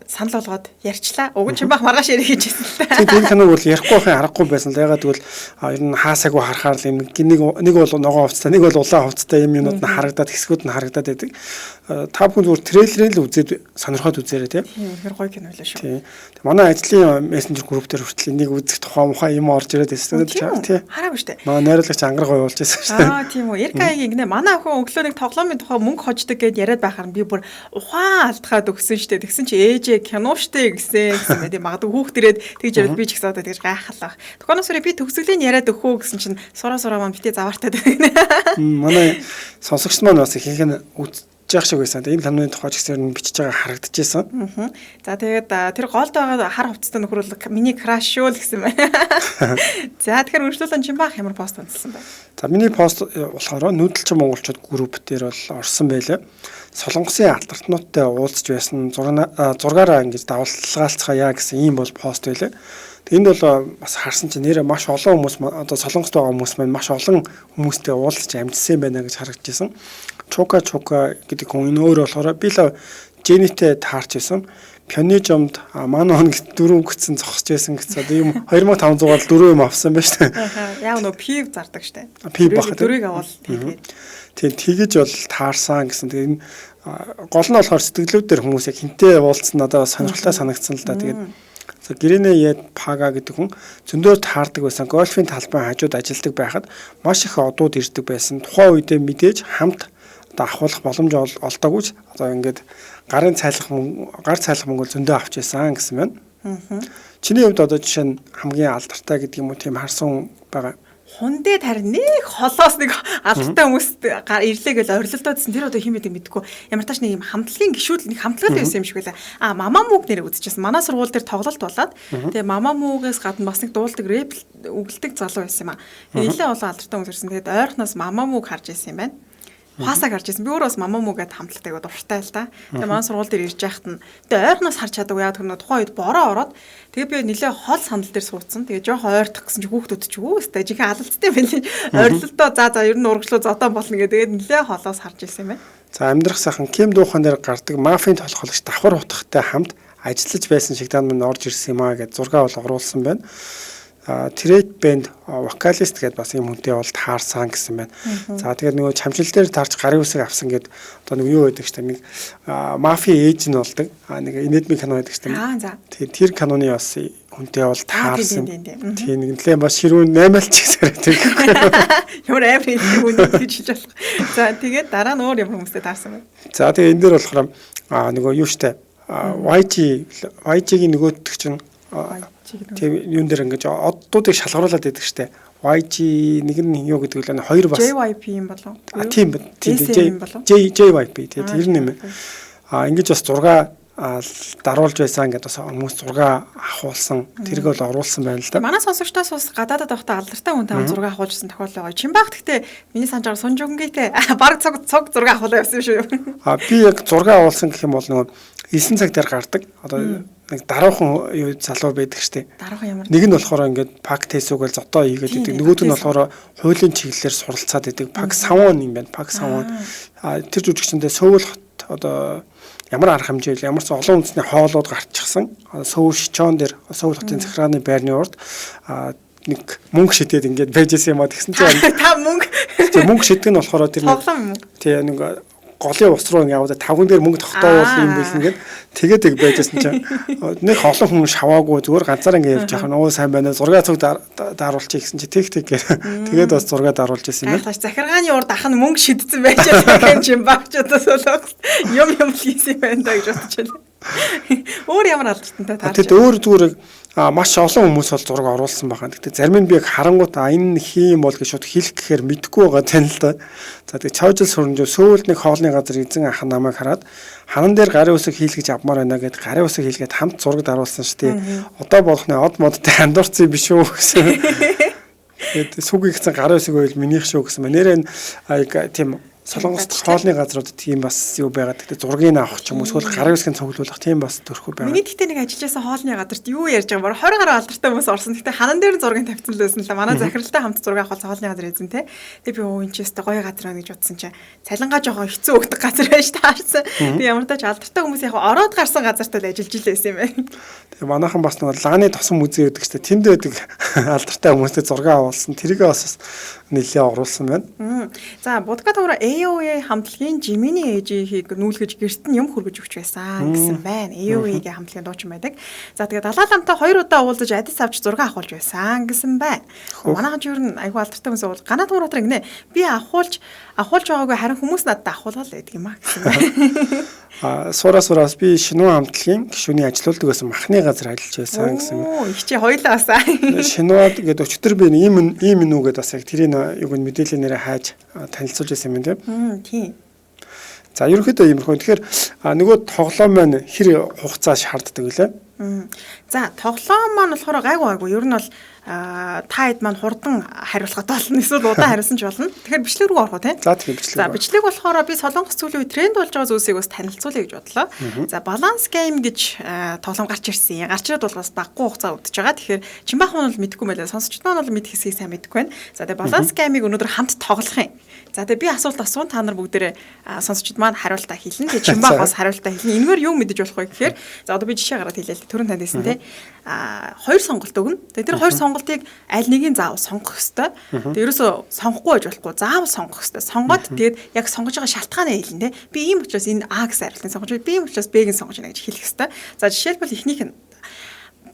санал болгоод ярьчлаа. Уг нь бах маргааш ярих гэж хэлсэн л та. Тийм киног бол ярихгүй байхын аргагүй байсан л ягаад гэвэл ер нь хаасаагүй харахаар л нэг бол ногоон хувцастай, нэг бол улаан хувцастай юм юмуд нь харагдаад хэсгүүд нь харагдаад байдаг. Та бүхэн зүгээр трейлерыг л үзээд сонирхоод үзээрэй тийм. Тэр гоё кино байлаа шүү. Тийм. Манай ажлын мессенжер групп дээр хүртэл энийг үзэх тухай юм орж ирээд байсан тийм. Хараагүй шүү дээ. Манай найруулагч ангар гоё болж байсан шүү дээ. Тийм үү. Эркагийн гинэ манай охин өглөө нэг тоглоомын тухай мөнгө хождог гэд яриад байхаар би бүр ухаан алдхаад өгсөн шүү дээ. Тэгсэн чи ээжээ кино штэ гэсэн тийм магадгүй хүүхд ирээд тэгж яриад би ч гэсэн одоо тэгж гайхалаа. Тухайнаас үрээ би төгсгөлийн яриад өгөхөө гэсэн чинь сураа маань битээ заваартай байна. Манай сонсогч маань бас ихэнх нь жаах шиг байсан. Энэ киноны тухай ч гэсэн бичиж байгаа харагдчихсан. За тэгээд тэр голд байгаа хар хувцастай нөхөр бол миний краш шүү л гэсэн байна. За тэгэхээр үргэлжлүүлэн чинь баах ямар пост онцлсан байна. За миний пост болохоор нүүдэлчин монголчууд групп дээр бол орсон байлаа. Солонгосын алтартнуудтай уулзж байсан зургаараа ингэж давалгалцгаая гэсэн ийм бол пост байлаа. Энд бол бас харсан чинь нэрээ маш олон хүмүүс одоо Солонгост байгаа хүмүүс маань маш олон хүмүүстэй уулзж амжсан байна гэж харагдчихсан. Чука гэдэг хүн энэ өөр болохоор би л Женитэй таарч байсан. Пионижомд манай хоног 4 гүцэн зогсож байсан гэсэн. Одоо юм 2500-аар 4 юм авсан байна шүү дээ. Яг нөө пив зардаг шүү дээ. Пив бах. 4-ийг авал тэгээд. Тийм тэгэж бол таарсан гэсэн. Тэгээд энэ гол нь болохоор сэтгэлүүд дээр хүмүүс яг хинтээ уулзсан надад сонирхолтой санагдсан л да. Тэгээд Гэрэнэ Яд Пага гэдэг хүн зөндөө таардаг байсан. Гольфийн талбайн хажууд ажилладаг байхад маш их одууд ирдэг байсан. Тухайн үедээ мэдээж хамт одоо ахуулах боломж олдоогүй ч одоо ингээд гар цайлах мөнгө зөндөө авч байсан гэсэн байна. Чиний хувьд одоо жишээ нь хамгийн алдартай гэдэг юм уу тийм харсан байгаа. Хундээ харин нэг холоос нэг алдартай хүмүүст ирлээ гэж орилолтоодсэн. Тэр одоо хин байдаг мэдэхгүй. Ямар тааш нэг юм хамтлагийн гишүүд нэг хамтлаг байсан юм шиг байлаа. Мама Муг нэрийг үзчихсэн. Манай сургууль дээр тоглолт болоод тэгээ Мама Мугээс гадна бас нэг дуулдаг рэп үгэлдэг залуу байсан юм аа. Нилээ олон алдартай хүмүүс ирсэн. Тэгээд ойрхоноос Мама Муг харж ирсэн юм байна. Хасаа гарч ирсэн. Би өөрөө бас Мама Мугээд хамтлагтай дуртай л та. Тэгээ манай сургууль дээр ирж яхад нь тэгээ ойрхоноос харж чадаагүй яа тэр тухайн үед бороо ороод тэгээ би нилээ хол сандал дээр суудсан. Тэгээ жоох ойртох гэсэн чи хүүхдүүд ч юу өстэй жинхэнэ алалцтай байна. Орилолтоо за ер нь урагшлуу зодон болно гэдэг нилээ холоос харж ирсэн юм байна. За амьдрах сайхан Ким Дуухан дээр гардаг мафийн толгойлогч давхар утгатай хамт ажиллаж байсан шиг тань минь орж ирсэн юм аа гэж зураг бол оруулсан байна. Трейд бэнд вокалист гэдээ бас юм хүнтэй бол таарсан гэсэн байна. За тэгээд нөгөө чамшил дээр таарч гарын үсэг авсан гэд одоо нэг юу байдаг ч нэг мафи ээж нь болдог. Нэг инэдми кино байдаг ч тийм. Тэгээд тэр киноны бас хүнтэй бол таарсан. Тийм нэг нэлээд бас ширүүн 8-aalч гэсээр байдаг. Ямар амар юм үнэ гэж хэлж болох. За тэгээд дараа нь өөр юм хүмүүстэй таарсан байна. За тэгээд энэ дээр болохоор нөгөө юу штэ YG-гийн нөгөөдөг чинь тийм юун дээр ингэж оддуудыг шалгаруулад байдаг штэ. YG нэг нь юу гэдэг вэ? Хоёр бас JYP юм болов. Тийм JYP тийм тэр нэм. Ингэж бас зураг даруулж байсан гэдэг бас хүмүүс зураг авахулсан тэрийг бол оруулсан байна л да. Манай сонсогчдоос бас гадаадад байхдаа алдартай хүнтэй зураг авахулжсэн тохиолдол байгаа. Чимбагт гэхдээ миний санаж байгаа Сунжунгитэй баг цог зураг авахулаа явсан шүү. Би яг зураг авуулсан гэх юм бол нөгөө 9 цаг дээр гардаг. Одоо нэг даруухан юу залуу байдаг штеп. Даруухан ямар? Нэг нь болохоор ингээд пак тэсүүгээл зотоо хийгээд идэг. Нөгөөд нь болохоор хуулийн чиглэлээр суралцаад идэг. Пак савон юм байна. Пак савон. Тэр жүжигчэндээ Сөүл хот одоо ямар арга хэмжээл ямар ч олон үндэсний хоолууд гарчихсан. Сөүл Шичон дээр Сөүл хотын захиргааны байрны урд нэг мөнгө шидэд ингээд байжсэн юм а тэгсэн чинь та мөнгө шидэх нь болохоор тэр нэг нэг голын ус руу ингээд яваад тавган дээр мөнгө тогтоовол юм билнэ гэд тэгээд тэг байжсэн чинь нэг олон хүн шаваагүй зүгээр ганцаараа ингээд явж яхаа нөө сайн байна зураг цуг дааруулчих гэсэн чи тэг тэгээд бас зураг дааруулж ирсэн юм байна. Захиргааны урд ах нь мөнгө шидсэн байж байгаа юм чинь багчудаас болоос юм хийсэн юм байна да гэж бодож байна. Өөр ямар алдартай таарч. Тэгээд өөр зүгээр маш олон хүмүүс бол зураг оруулсан байгаа. Гэхдээ зарим нь би харангуут энэ хийм бол гэж шууд хэлэх гэхээр мэдэхгүй байгаа тань л да. За тэгээд чавжил сүрэнжөө сөүлд нэг хоолны газар эзэн ах намайг хараад ханан дээр гарын үсэг хийлгэж авмаар байна гэд гарын үсэг хийлгээд хамт зураг даруулсан шүү дээ. Одоо болохны од модтой андуурсан биш үү гэсэн. Тэгээд сүгийг гэсэн гарын үсэг байл минийх шүү гэсэн. Нэрэн тийм Солонгост хоолны газруудад тийм бас юу байгаад гэхдээ зургийг авах ч юм уу эсвэл гарын үсгийн цуглуулах тийм бас төрхөө байгаа. Миний гэхдээ нэг ажиллажсэн хоолны газарт юу ярьж байгаа бор 20 гаруй алдартай хүмүүс орсон. Гэхдээ ханан дээр зургийг тавьсан л байсан л манай захиралтай хамт зураг авах хоолны газар эзэн те. Тэгээ би энэ ч өстө гоё газар байна гэж бодсон чинь цалингаа жоохон хэцүү өгдөг газар байж таарсан. Тэгээ ямар тач алдартай хүмүүс яг ороод гарсан газарт л ажиллаж илээсэн юм байна. Тэгээ манайхан бас нэг лагны тосон музей гэдэг чинь тэнд байдаг алдартай хүмүүстэй зураг авуулсан. Тэрийгээ бас нэлээд оруулсан байна. За Будгатуур AOA хамтлагийн Жимини ээжийг нүүлгэж гэрт нь юм хөргөж өгч байсан гэсэн байна. AOA-гийн хамтлагийн дуучин байдаг. За тэгээд Далааламтай 2 удаа уулзаж адис авч зураг авахулж байсан гэсэн байна. Манайхан ч ер нь айгүй алдартай хүмүүс уул Ганаад муратар гинэ. Би авахулж байгаагүй харин хүмүүс надад авахуулаад байдаг юм а гэсэн байна. Суураас би Шинүү хамтлагийн гишүүний ажилуулдаг байсан махны газар ажиллаж байсан гэсэн. Их чи хоёлаа басаа. Шинүүд гэдэг өчтөр би ийм нүг гэдэг бас яг тэрийн юг мэдээлэл нэрээ хайж танилцуулж байсан юм тийм. За ерөнхийдөө юм хөө. Тэгэхээр нөгөө тоглоом маань хэр хугацаа шаарддаг вэ? За тоглоом маань болохоор гайгүй. Ер нь бол та хэд маань хурдан хариулахад болно. Эсвэл удаан хариулсан ч болно. Тэгэхээр бичлэг рүү орох уу те? За тийм бичлэг. За бичлэг болохоор би Солонгос зүйлийн тренд болж байгаа зүйлсийг бас танилцуулъя гэж бодлоо. За баланс гейм гэж тоглоом гарч ирсэн. Гарч ирээд бол бас баггүй хугацаа удаж байгаа. Тэгэхээр Чимбах маань бол мэдэхгүй байлаа. Сонсогчдод нь бол мэд хэсгийг сайн мэдэхгүй байна. За тэгээ баланс геймийг өнөөдөр хамт тоглох юм. За тэгээ би асуулт асуун та нар бүгдээрээ сонсогчдод маань хариултаа хэлнэ. Тэгээ Чимбах бас хариултаа хэлнэ. Энэгээр юу мэдэж болох вэ гэхээр за одоо би жишээ гараад хэлээ л түрүүн танд хэлсэн те. Хоёр сонголт өгнө. Тэгээ тэр хоёр сонголтыг аль нэгийг заавал сонгох ёстой. Тэгээ ерөөсөө сонгохгүй байж болохгүй. Заавал сонгох ёстой. Сонгоод тэгээд яг сонгож байгаа шалтгаанаа хэлнэ те. Би ийм учраас энэ А гэсэн хариултыг сонгож байна. Би ийм учраас Б-ийг сонгож байна гэж хэлэх ёстой. За жишээлбэл эхнийх нь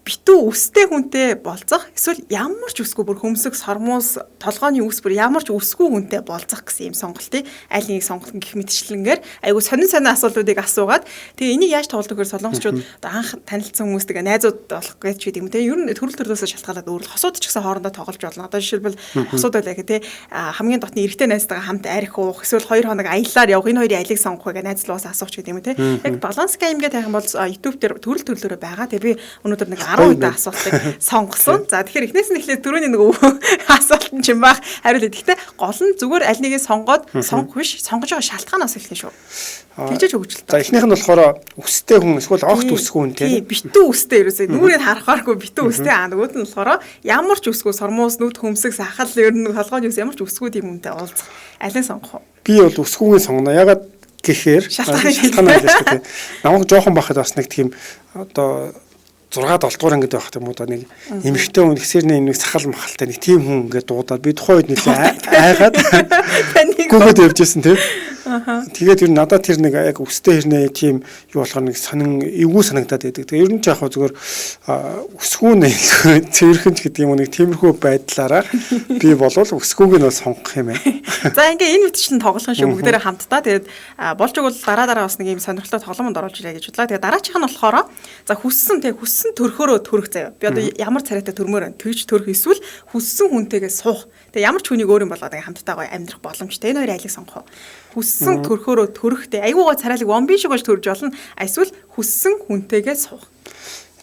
битүү үстэй хүнтэй болцох эсвэл ямар ч үсгүй бүр хөмсөг сормоос толгооны үс бүр ямар ч үсгүй хүнтэй болцох гэсэн юм сонголтыг аль нэгийг сонгох гэх мэтчлэнгээр айгу сонин асуултуудыг асуугаад тэгээ энийг яаж тоглох гэхээр солонгосчууд анх танилцсан хүмүүстэйгээ найзууд болох гэж ч юм те ер нь төрөл төрлөөсөө шалтгаалаад өөр хосууд ч гэсэн хоорондоо тоглож болно. Одоо жишээлбэл хосууд байлаа гэх те хамгийн дотны эрэгтэй найзтайгаа хамт арх уух эсвэл 2 хоног аяллаар явах энэ хоёрын алийг сонгох вэ гэж найзлуус асуух ч гэдэг юм те яг баланс гейм гэдэг юм бол YouTube дээр төрөл төрлөөрөө байгаа. Тэгээ би өнөөдөр нэг 10 удаа асуултыг сонгосон. За тэгэхээр эхнээс нь эхлээд түрүүний нэг асуулт нь Чимбах хариулъя. Гэхдээ гол нь зүгээр аль нэгийг сонгоод сонгох биш, сонгож байгаа шалтгаанаас эхлэх шүү. Тэгжэж хөгжөлт. За эхнийх нь болохоор үстэй хүн эсвэл огт үсгүй хүн тийм. Битүү үстэй ерөөсөө нүрийг харахааргүй битүү үстэй нөгөөд нь болохоор ямар ч үсгүй сормоос нүд хөмсөг сахал ер нь толгойн үс ямар ч үсгүй тийм үнтэй уулзах. Алийг сонгох уу? Би бол үсгүйгээ сонгоно. Ягаад гэхээр шалтгаан байлаа шүү дээ. Намайг жоохон бахад бас нэг тийм одоо 6 7 дугаар ангид байх юм уу да нэг эмэгтэй хүн ихсэрний нэг сахал махалтай нэг тийм хүн ингээд дуудаад би тухайн үед нэг айгаад гүгэд явжсэн тийм. Тэгээд ер нь надад тэр нэг яг өстэй хэрнээ тийм юу болохоор нэг сонин эвгүй санагдаад байдаг. Тэгээд ер нь яг зүгээр өсгүүн цэвэрхэн ч гэдэг юм уу нэг тиймэрхүү байдлаараа би болвол өсгүүг нь сонгох юм байна. За ингээ энэ үтчлэн тоглох юм шүү бүгдээрээ хамтдаа. Тэгээд болж өгвөл дараа бас нэг юм сонирхолтой тоглоомд оруулж ирээ гэж бодлаа. Тэгээд дараачих нь болохоор за хүссэн төрхөөрөө төрөх заяа. Би одоо ямар царайтай төрмөр байна. Тэгж төрөх эсвэл хүссэн хүнтэйгээ суух. Тэгээ ямар ч хүнийг өөр юм болоод хамтдаа гоё амьдрах боломжтой. Энэ хоёр айлыг сонгох. Хүссэн төрхөөрөө төрөхтэй. Айгуу гоё царайлаг вомби шиг болж төрж болно. Эсвэл хүссэн хүнтэйгээ суух.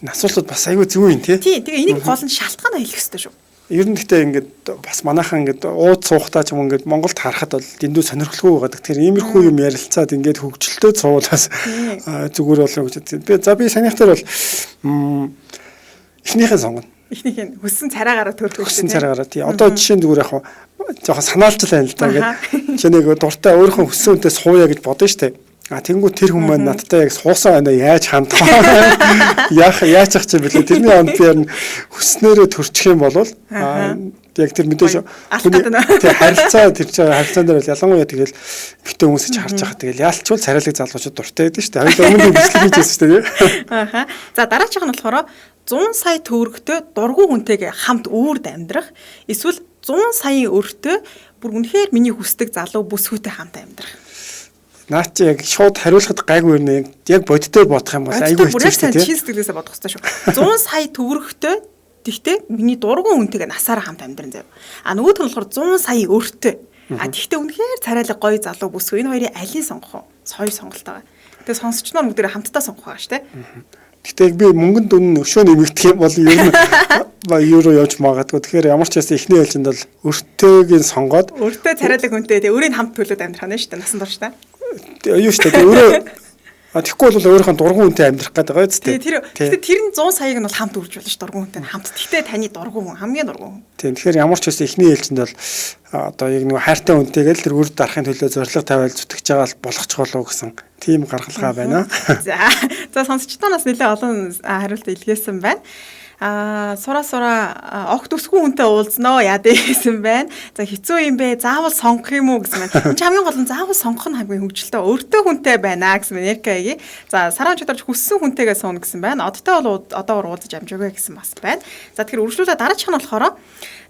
Энэ асуултууд бас айгүй зөв юм тий. Тий. Тэгээ энийг гол нь шалтгаанаа хэлэх хэрэгтэй шүү. Ер нь гэхдээ ингээд бас манайхан ингээд ууд суухтаа ч юм ингээд Монголд харахад бол дэндүү сонирхолгүй байгаа. Тэгэхээр иймэрхүү юм ярилцаад ингээд хөгжилтөө цуулаас зүгээр болоо гэж. Би санийхтар бол эхнийхэн сонгоно. Эхнийхэн хүссэн цараагаараа төрөх. Хүссэн цараагаараа тий. Одоо жишээ нь зүгээр яг жоохон санаалж байна л да ингээд. Чи нэг дуртай өөрийнхөө хүссэн үнтэй сууя гэж бодно штэ. Тэнгүү тэр хүн маань надтай яг суусан байна яаж хандах яаж ах чи бэлээ тэрний онд би харин хүснээрээ төрчих юм бол Яг тэр мэдээж тэр харилцаа тэр чинь харилцаан дээр ялангуяа тэгэл битэн хүмүүс ч харж байгаа. Тэгэл яалчвал царайлаг залуучууд дуртай байдаг шүү дээ. Хоёул өмнө бичлэг хийж байсан шүү дээ. Ааха. За дараачих нь болохоор 100 сая төгрөгтэй дургуй хүнтэйгээ хамт үүрд амьдрах эсвэл 100 саяын өртөө бүр үнэхээр миний хүсдэг залуу бүсгүйтэй хамт амьдрах. Наа чи яг шууд хариулахад гайгүй нэ яг бодиттой бодох юм бол айгүй хэцүү тийм. Чи сэтгэлээсээ бодох хэрэгтэй шүү. 100 сая төгрөгтэй тэгтээ миний дургуй хүнтэйгээ насаараа хамт амьдран заяа. А нөгөөх нь болохоор 100 сая өртөө. А тэгтээ үнэхээр царайлаг гоё залуу бүсгүй энэ хоёрын алийг сонгох уу? Хоёр сонголт байгаа. Тэгээ сонсогчноор бүгдээ хамтдаа сонгох байгаа шүү дээ. Гэтэ би мөнгөнд үнэ өшөө нэмэгдэх юм бол ер нь евро явж магадгүй. Тэгэхээр ямар ч байсан эхний ээлжинд бол өртөөгийн сонгоод өртөө царайлаг хүнтэй тэгээ өөрийн хамт төлөөд амьдрах нь шүү дээ. Насан турш та. Юу шүү дээ. Өөрөө тэгэхгүй бол өөрийнхөө дургуй хүнтэй амьдрах гэдэг байгаа зү. Тэр нь 100 саяг нь бол хамт үрж болно ш дургуй хүнтэй хамт. Гэхдээ таны дургуй хүн хамгийн дургуй хүн. Тийм. Тэгэхээр ямар ч байсан эхний ээлжинд бол одоо яг нэг хайртай хүнтэйгээл тэр үр дарахын төлөө зориг тавиал зүтгэж байгаа болгочих болов гэсэн тийм гаргалгаа байна. За сонсогчдоноос нэлээд олон хариулт илгээсэн байна. Сура огт өсгүй хүнтэй уулзноо яа гэсэн байна. За хэцүү юм бэ? Заавал сонгох юм уу гэсэн байна. Энд хамгийн гол нь заавал сонгох нь хамгийн хөвгөлтэй. Өөртөө хүнтэй байна гэсэн байна. Яркагийн. За сараа чөтөрч хүссэн хүнтэйгээ суuna гэсэн байна. Одтой бол одоогоор уулзаж амжаагүй гэсэн бас байна. За тэгэхээр үргэлжлүүлээд дараачих нь болохоор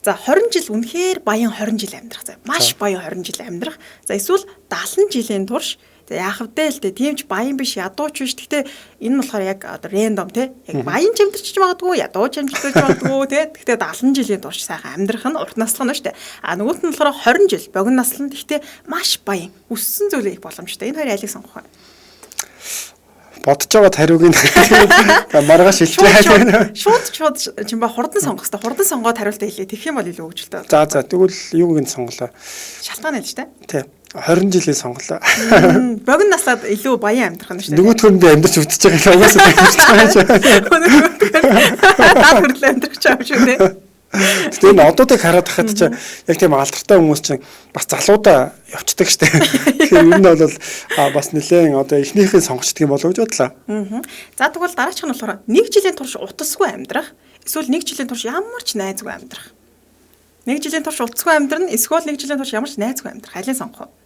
за 20 жил үнэхээр баян 20 жил амьдрах. За маш баян 20 жил амьдрах. За эсвэл 70 жилийн турш за яах вэ л дээ тийм ч баян биш ядууч биш. Гэхдээ энэ нь болохоор яг одоо рандом те яг баян чимтэрч магадгүй ядууч чимтэрч магадгүй те. Гэхдээ 70 жилийн турш сайхан амьдрах нь урт наслах нь шүү дээ. А нөгөөт нь болохоор 20 жил богино наслан гэхдээ маш баян өссөн зүйлээ их боломжтой. Энэ хоёрын алийг сонгох вэ? Бодож байгаа хариуг нь маргааш шилжээ. Шууд чимба хурдан сонгох хэрэгтэй. Хурдан сонгоод хариултаа хэлээ. Тэгэх юм бол илүү хөвгөлтэй. За тэгвэл юуг нь сонголоо? Шалтгаан хэлж тэ. Тий. 20 жилийн сонголоо. Богино наслаад илүү баян амьдрах нь шүү дээ. Нөгөөдхөр нь амьдарч өвдөж байгаа юм угаасаа амьдарч байгаа. Таад хөрлөө амьдрах ч юм шүү дээ. Тэгээ энэ одуудыг хараад хахад чи яг тийм алдартай хүмүүс чинь бас залуудаа явцдаг штэ. Тэгэхээр ер нь бол бас нэлээд одоо эхнийхээ сонгочдөг юм болов гэж бодлоо. За тэгвэл дараачих нь болохоор 1 жилийн турш утасгүй амьдрах эсвэл 1 жилийн турш ямар ч найзгүй амьдрах. 1 жилийн турш утасгүй амьдрах эсвэл 1 жилийн турш ямар ч найзгүй амьдрах. Алийг сонгох уу?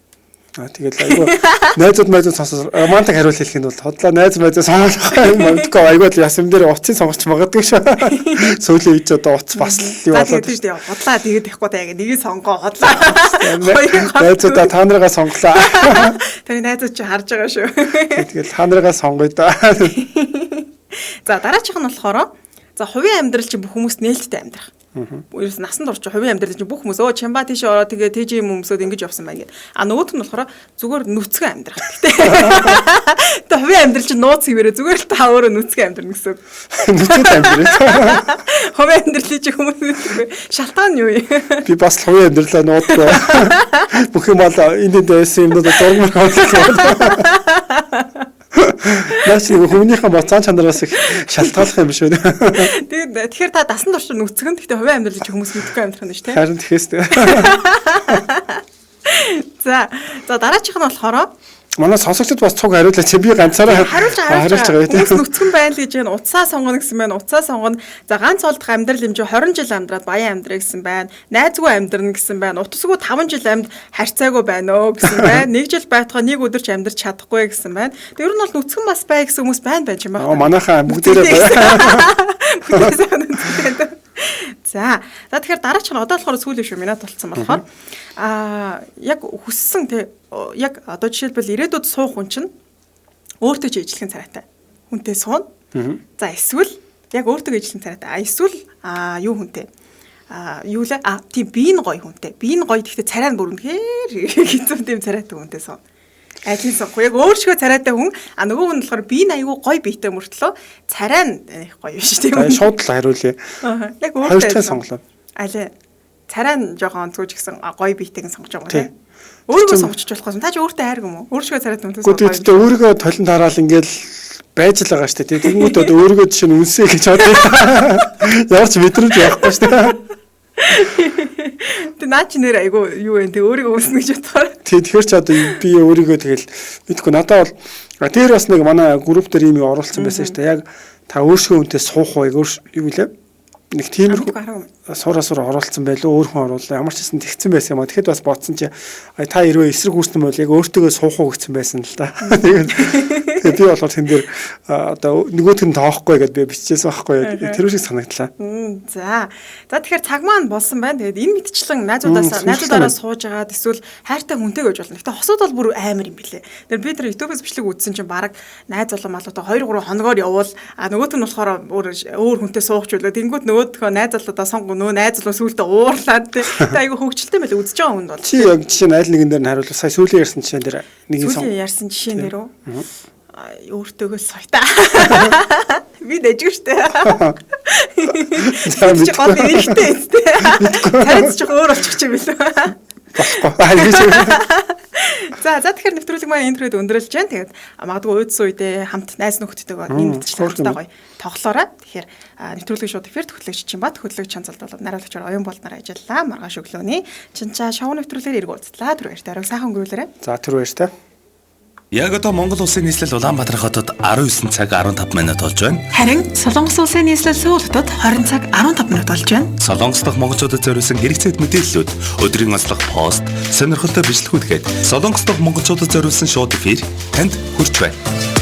Тэгэл айгүй найзууд сонсож романтик хариулт хэлэх нь бол хотлоо найз сонгох юм мэдгүй айгүй л ясам дээр уцыг сонгоч магадгүй шүү. Сүүлийн үед одоо уц бас юу болоод тийм дээ хотлаа тэгээд ихгүй та яг нэгийг сонгоо хотлаа. Найзуудаа та нарыгаа сонглоо. Тэр найзууд чи харж байгаа шүү. Тэгэл та нарыгаа сонгоё да. За дараачих нь болохоор за хувийн амьдрал чинь бүх хүмүүс нээлттэй амьдрах. Ерөөс насан турш хувийн амьдрал чинь бүх хүмүүс чамба тийш ороо тэгээ тэжи юм өмсөд ингэж явсан байна гэд. А нөгөөх нь болохоор зүгээр нүцгэн амьдрах. Гэтэ хувийн амьдрал чинь нууц хിവэрэ зүгээр л та өөрөө нүцгэн амьдрах гэсэн. Нүцгэн амьдрах. Хувийн амьдралыг чи хүмүүс нүцгэн. Шалтгаан нь юу вэ? Би бас хувийн амьдралаа нуудгүй. Бүх юм бол энд дэсэн юмнууд зурмаар хавлах. Наач хүмүүнийхээ боцаан чанараас их шалтгааллах юм биш үү? Тэгэхээр та дасан турш нүцгэн гэхдээ хувийн амьдрал чи хүмүүс мэдхгүй амьдрах нь шүү дээ. Харин тэхээс дээ. За дараачих нь болохоор манай сонсогчдод бас цуг хариуллаа чи би ганцаараа хариулж байгаа хүмүүс нүцгэн байна л гэж байна. Уцаа сонгоно гэсэн байна. Уцаа сонгоно. За ганц олдох амьдрал хэмжээ 20 жил амьдраад баян амьдрах гэсэн байна. Найзгүй амьдрна гэсэн байна. Утасгүй 5 жил амьд харьцаагүй байна өө гэсэн байна. 1 жил байтугай нэг өдөр ч амьдарч чадахгүй гэсэн байна. Тэр нь бол нүцгэн бас бай гэсэн хүмүүс байна ч юм байна. Манайхаа бүгдээрээ бай. За тэгэхээр дараач нь одоо болохоор сүүлийн шүү минут болцсон болохоор яг хүссэн яг одоо жишээлбэл ирээдүйд суух хүн чинь өөртөө ч ижлэхэн царайтай хүнтэй суuna. За эсвэл яг өөртөө ижлэхэн царайтай. Эсвэл юу хүнтэй юу лээ тийм би энэ гоё хүнтэй. Би энэ гоё гэхдээ царай нь бүр үнэхээр хэцүү тийм царайтай хүнтэй суuna. Ажил сонгох яг өөршгөө царайтай хүн нөгөө хүн болохоор би энэ аягүй гоё биетэй мөртлөө царай нь их гоё биш тийм үү? Шууд л хариулъя. Яг өөртөө сонголоо. Аль царай нь жоохон зүүж гисэн гоё биетэйг сонгож байгаа тийм. Өөрийгөө сонгочих болохоос та чи өөртөө хайрг юм уу? Өөршгөө царайтай хүнтэй сонгох. Гэхдээ өөрийгөө толон тараал ингээл байж л байгаа шүү дээ. Тэгэнгүүт одоо өөрийгөө жишээ нь үнсээ гэж бодъё. Ямар ч мэдрэмж байхгүй шүү дээ. Тэ наач нэр айгу юу вэ? Тэ өөрийгөө үүснэ гэж бодохоор. Тэгэхээр ч одоо би өөрийгөө тэгэл мэдгүй надад бол тэр бас нэг манай групп дээр ийм оруулсан байсан шүү дээ. Яг та өөрсгөө үнтэй суух уу юу лээ? нэг тиймэрхүү суура оруулсан байлоо өөр хүн оруулаа ямар ч гэсэн тэгсэн байсан юм а. Тэгэхэд бас бодсон чи та хэрвээ эсрэг үүснэ бол яг өөртөө суух уу гэсэн байсан л да. Тэгээд би болохоор тэн дээр одоо нөгөөтг нь тоохгүй гэдээ би биччихсэн байхгүй тэр шиг санагдлаа. За тэгэхээр цаг маань болсон байна. Тэгээд энэ мэдчлэн найзуудаараа сууж агаад эсвэл хайртай хүнтэй гэж болно. Гэтэ хосууд бол бүр амар юм билэ. Тэр би тэр YouTube-с бичлэг үзсэн чинь баг найз болон малуудаа 2-3 хоногоор явуул нөгөөт нь болохоор өөр хүнтэй суугч үлээ. Тэнгүүд нөгөөдхөө найз болоодоо сонгоо нөө найз болоо сүултээ уурлаад тэ айгу хөвгчлээ мэл үзэж байгаа хүнд бол. Чи яг жишээ нь айл нэгэн дээр нь хариулах сая сүүлийн ярьсан жишээн дээр нэг юм сүүлийн ярьсан жишээн дээр үү? Өөртөөгөө соёта. Би дэжгүй штэ. Чи гол нэрхтэй үстэй. Цайц ч өөр болчих юм билүү. За тэгэхээр нэвтрүүлэг маань энэ төрөд өндөрлж байна. Тэгээд магадгүй уудсан үедээ хамт найз нөхдөдөө энэ мэдчлэг хамтдаа гоё тоглоорой. Тэгэхээр нэвтрүүлэг шууд эфир төгөлөгч чинь ба төгөлөгч чанцалд бол нариулагчаар оюун болноор ажиллаа. Маргааш өглөөний Чинчаа шоу нэвтрүүлгээр иргэн уулзлаа. Түр баяртай орой сайхан өнгөрүүлээрэй. За түр баяртай. Яг одоо Монгол улсын нийслэл Улаанбаатар хотод 19 цаг 15 минут болж байна. Харин Солонгос улсын нийслэл Сөүл хотод 20 цаг 15 минут болж байна. Солонгос дахь монголчуудад зориулсан хэрэгцээд мэдээллүүд, өдрийн онцлог пост, сонирхолтой бичлэгүүд гээд Солонгос дахь монголчуудад зориулсан шууд эфир танд хүрч байна.